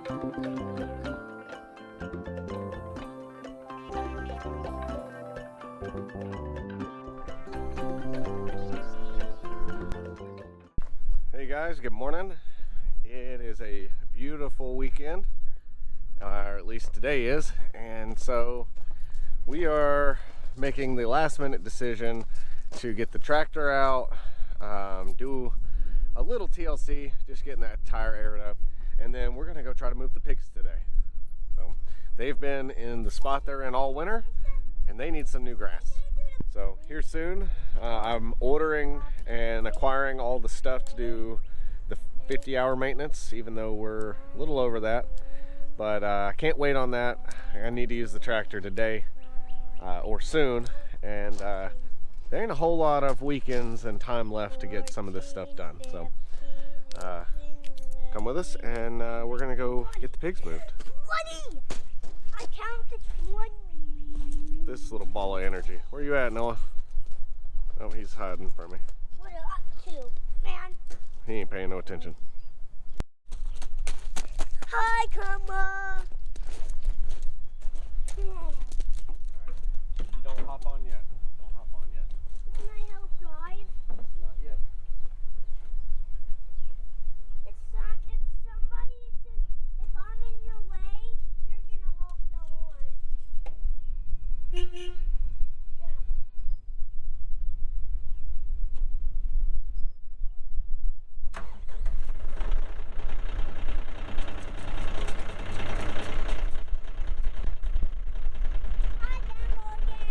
Hey guys, good morning. It is a beautiful weekend, or at least today is, and so we are making the last minute decision to get the tractor out, do a little TLC, just getting that tire aired up, and then we're gonna go try to move the pigs today. So they've been in the spot they're in all winter and they need some new grass. So here soon, I'm ordering and acquiring all the stuff to do the 50-hour maintenance, even though we're a little over that. But I can't wait on that. I need to use the tractor today or soon. And there ain't a whole lot of weekends and time left to get some of this stuff done. So come with us and we're gonna go get the pigs moved. 20! I counted 20. This little ball of energy. Where you at, Noah? Oh, he's hiding from me. What are you up to, man? He ain't paying no attention. Hi, Kama. You don't hop on yet. Don't hop on yet. Can I help drive? Not yet. If I'm in your way, you're gonna hold the horn. Yeah. Hi there, Morgan.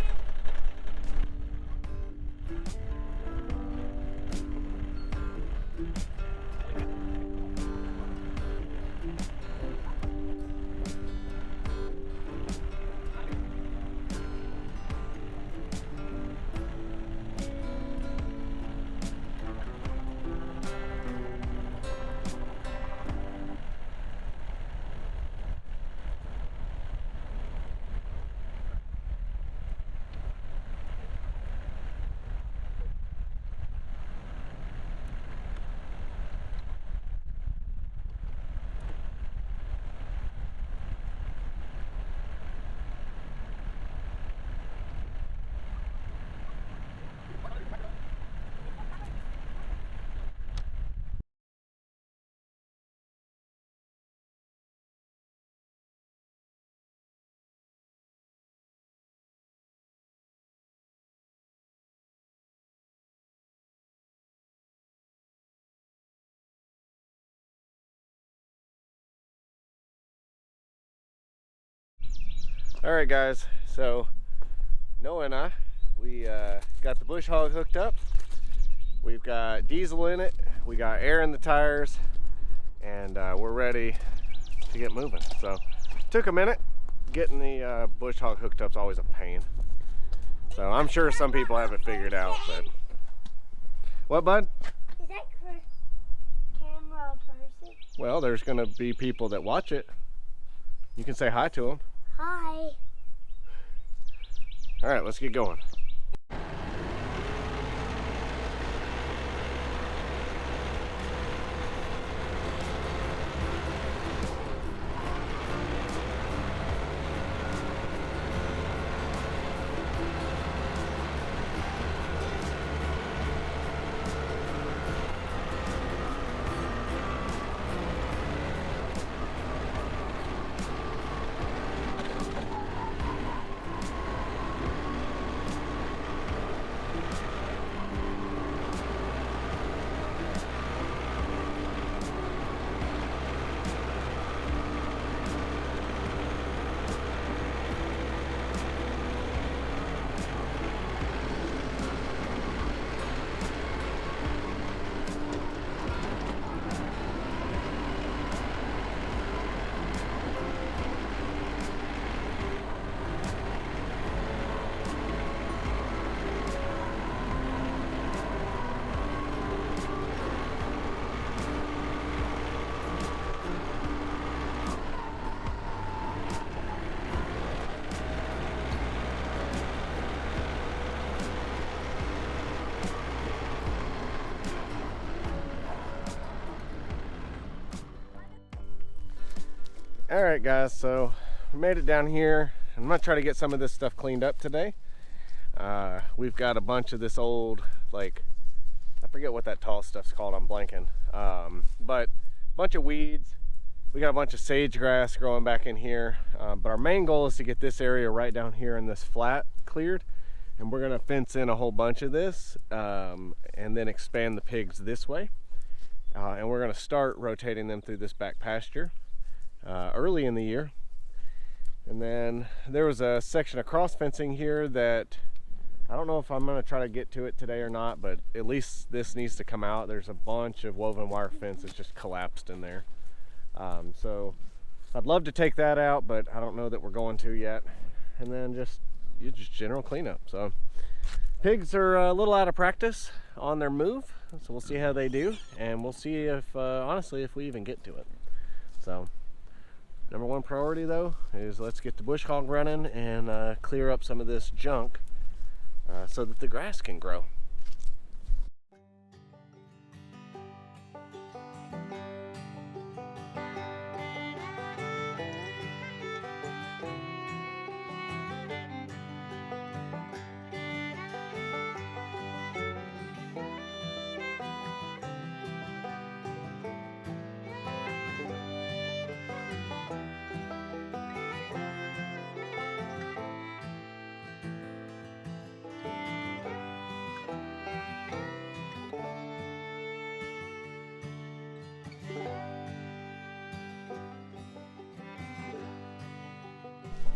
All right, guys. So Noah and I, we got the bush hog hooked up. We've got diesel in it. We got air in the tires, and we're ready to get moving. So took a minute. Getting the bush hog hooked up is always a pain. So I'm sure some people have it figured out. But what, bud? Is that camera person? Well, there's gonna be people that watch it. You can say hi to them. Hi. All right, let's get going. All right, guys, so we made it down here. I'm gonna try to get some of this stuff cleaned up today. We've got a bunch of this old, like, I forget what that tall stuff's called, I'm blanking. But a bunch of weeds. We got a bunch of sage grass growing back in here. But our main goal is to get this area right down here in this flat cleared. And we're gonna fence in a whole bunch of this and then expand the pigs this way. And we're gonna start rotating them through this back pasture early in the year. And then there was a section of cross fencing here that I don't know if I'm gonna try to get to it today or not, but at least this needs to come out. There's a bunch of woven wire fence that's just collapsed in there. So I'd love to take that out, but I don't know that we're going to yet. And then just general cleanup. So pigs are a little out of practice on their move, so we'll see how they do, and we'll see if honestly if we even get to it. So number one priority though is let's get the bush hog running and clear up some of this junk so that the grass can grow.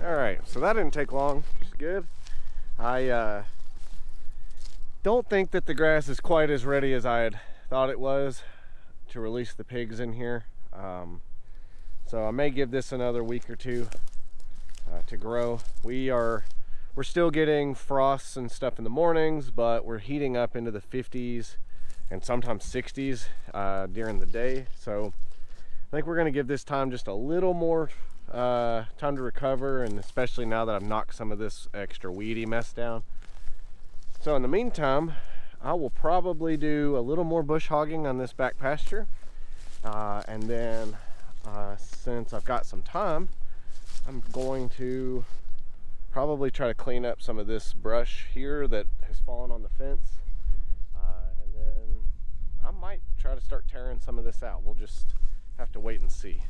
All right, so that didn't take long. It's good. I don't think that the grass is quite as ready as I had thought it was to release the pigs in here. So I may give this another week or two to grow. We're still getting frosts and stuff in the mornings, but we're heating up into the 50s and sometimes 60s during the day. So I think we're gonna give this time just a little more time to recover, and especially now that I've knocked some of this extra weedy mess down. So in the meantime, I will probably do a little more bush hogging on this back pasture, and then since I've got some time, I'm going to probably try to clean up some of this brush here that has fallen on the fence, and then I might try to start tearing some of this out. We'll just have to wait and see.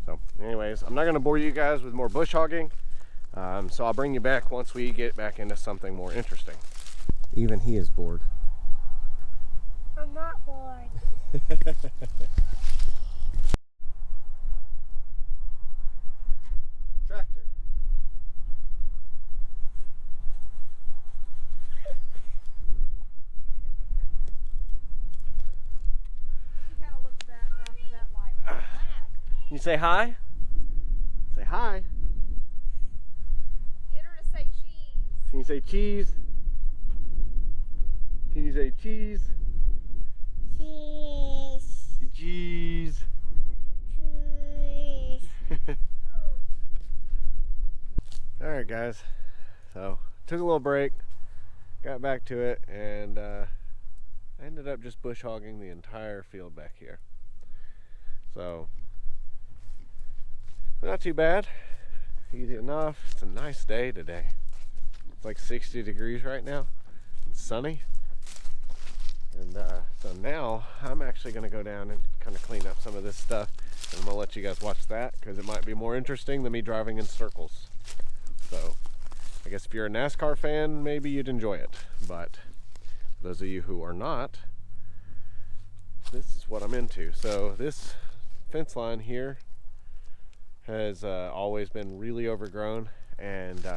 So anyways, I'm not going to bore you guys with more bush hogging, so I'll bring you back once we get back into something more interesting. Even he is bored. I'm not bored. Tractor. You kind of looked at that after that light. You say hi? Say hi. Get her to say cheese. Can you say cheese? Can you say cheese? Cheese. Cheese. Cheese. All right, guys. So took a little break, got back to it, and I ended up just bush hogging the entire field back here. So not too bad, easy enough. It's a nice day today. It's like 60 degrees right now. It's sunny. And so now I'm actually going to go down and kind of clean up some of this stuff, and I'm going to let you guys watch that because it might be more interesting than me driving in circles. So I guess if you're a NASCAR fan, maybe you'd enjoy it, but for those of you who are not, this is what I'm into. So this fence line here has always been really overgrown, and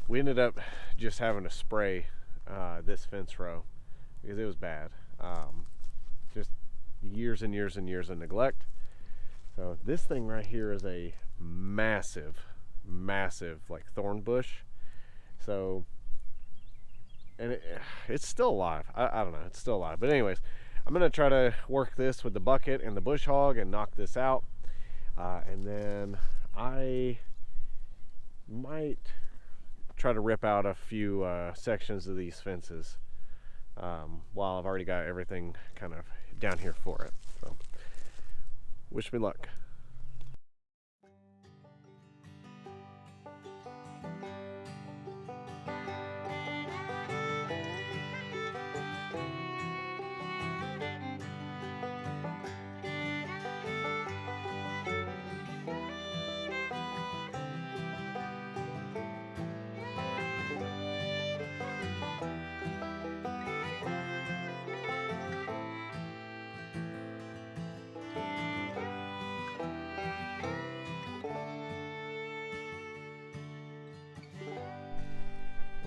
we ended up just having to spray this fence row because it was bad. Just years and years and years of neglect. So this thing right here is a massive like thorn bush. So, and it's still alive. I don't know, it's still alive, but anyways, I'm gonna try to work this with the bucket and the bush hog and knock this out, and then I might try to rip out a few sections of these fences while I've already got everything kind of down here for it. So wish me luck.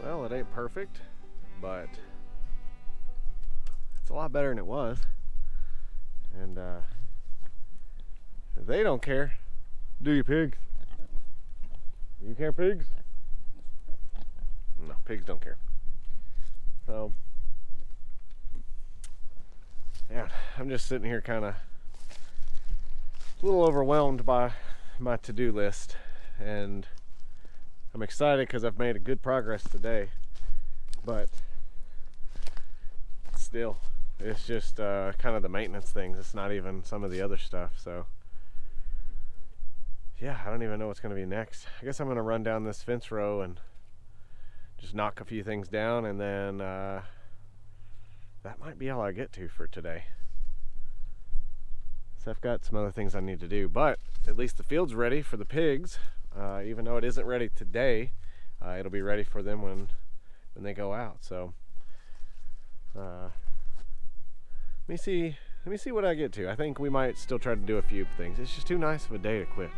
well, it ain't perfect, but it's a lot better than it was. And they don't care. Do you, pigs? You care, pigs? No, pigs don't care. So, yeah, I'm just sitting here kind of a little overwhelmed by my to-do list, and I'm excited because I've made a good progress today, but still, it's just kind of the maintenance things. It's not even some of the other stuff. So yeah, I don't even know what's going to be next. I guess I'm going to run down this fence row and just knock a few things down, and then that might be all I get to for today. So I've got some other things I need to do, but at least the field's ready for the pigs. Even though it isn't ready today, it'll be ready for them when they go out. So let me see what I get to. I think we might still try to do a few things. It's just too nice of a day to quit.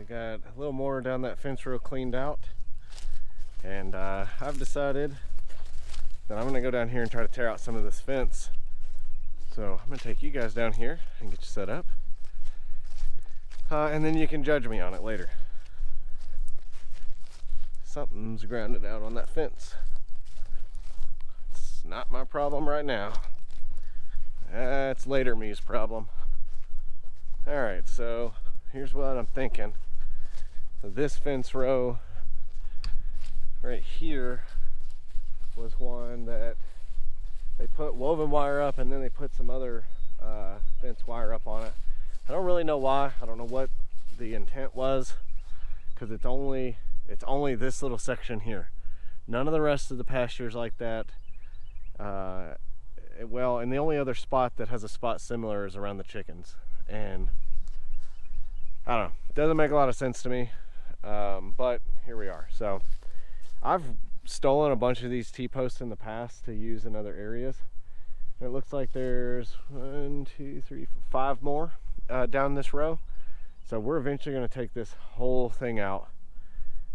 Got a little more down that fence row cleaned out, and I've decided that I'm gonna go down here and try to tear out some of this fence. So I'm gonna take you guys down here and get you set up, and then you can judge me on it later. Something's grounded out on that fence. It's not my problem right now. That's later me's problem. All right, so here's what I'm thinking. So this fence row right here was one that they put woven wire up, and then they put some other fence wire up on it. I don't really know why. I don't know what the intent was, because it's only this little section here. None of the rest of the pastures like that. Well, and the only other spot that has a spot similar is around the chickens, and I don't know, it doesn't make a lot of sense to me, but here we are. So I've stolen a bunch of these T-posts in the past to use in other areas, and it looks like there's 1, 2, 3, 4, 5 more down this row. So we're eventually going to take this whole thing out,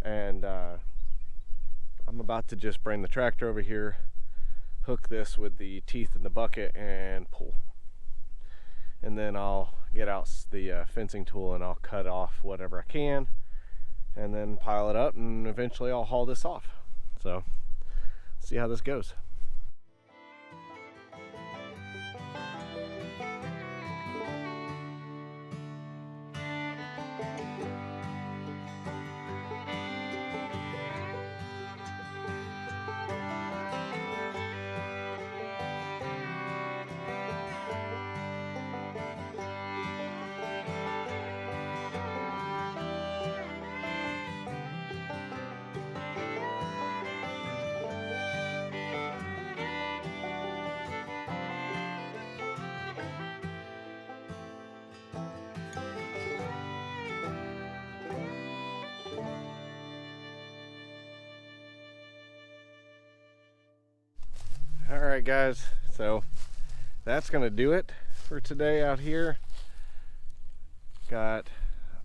and I'm about to just bring the tractor over here, hook this with the teeth in the bucket, and pull. And then I'll get out the fencing tool and I'll cut off whatever I can, and then pile it up, and eventually I'll haul this off. So see how this goes. Alright guys, so that's gonna do it for today out here. Got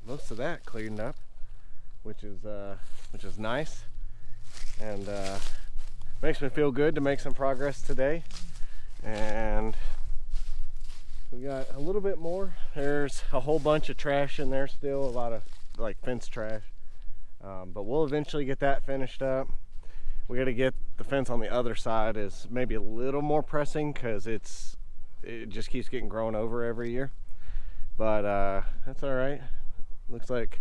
most of that cleaned up, which is nice, and makes me feel good to make some progress today. And we got a little bit more. There's a whole bunch of trash in there still, a lot of like fence trash, but we'll eventually get that finished up. We got to get the fence on the other side is maybe a little more pressing, because it just keeps getting grown over every year. But that's all right. Looks like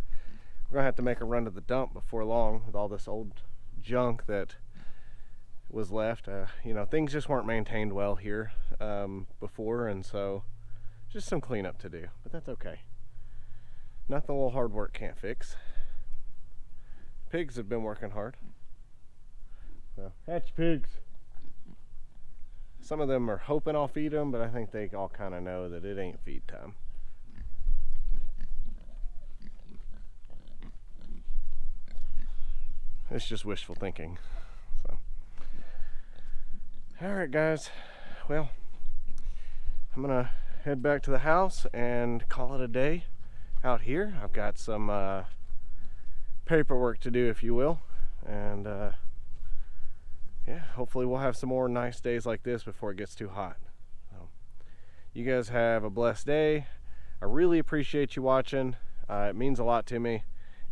we're gonna have to make a run to the dump before long with all this old junk that was left. You know, things just weren't maintained well here before, and so just some cleanup to do, but that's okay. Nothing a little hard work can't fix. Pigs have been working hard. So, catch pigs. Some of them are hoping I'll feed them, but I think they all kind of know that it ain't feed time. It's just wishful thinking. So, all right, guys. Well, I'm gonna head back to the house and call it a day out here. I've got some paperwork to do, if you will, and yeah, hopefully we'll have some more nice days like this before it gets too hot. So, you guys have a blessed day. I really appreciate you watching. It means a lot to me,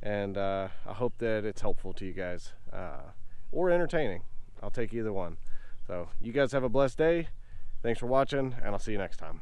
and I hope that it's helpful to you guys or entertaining. I'll take either one. So you guys have a blessed day. Thanks for watching, and I'll see you next time.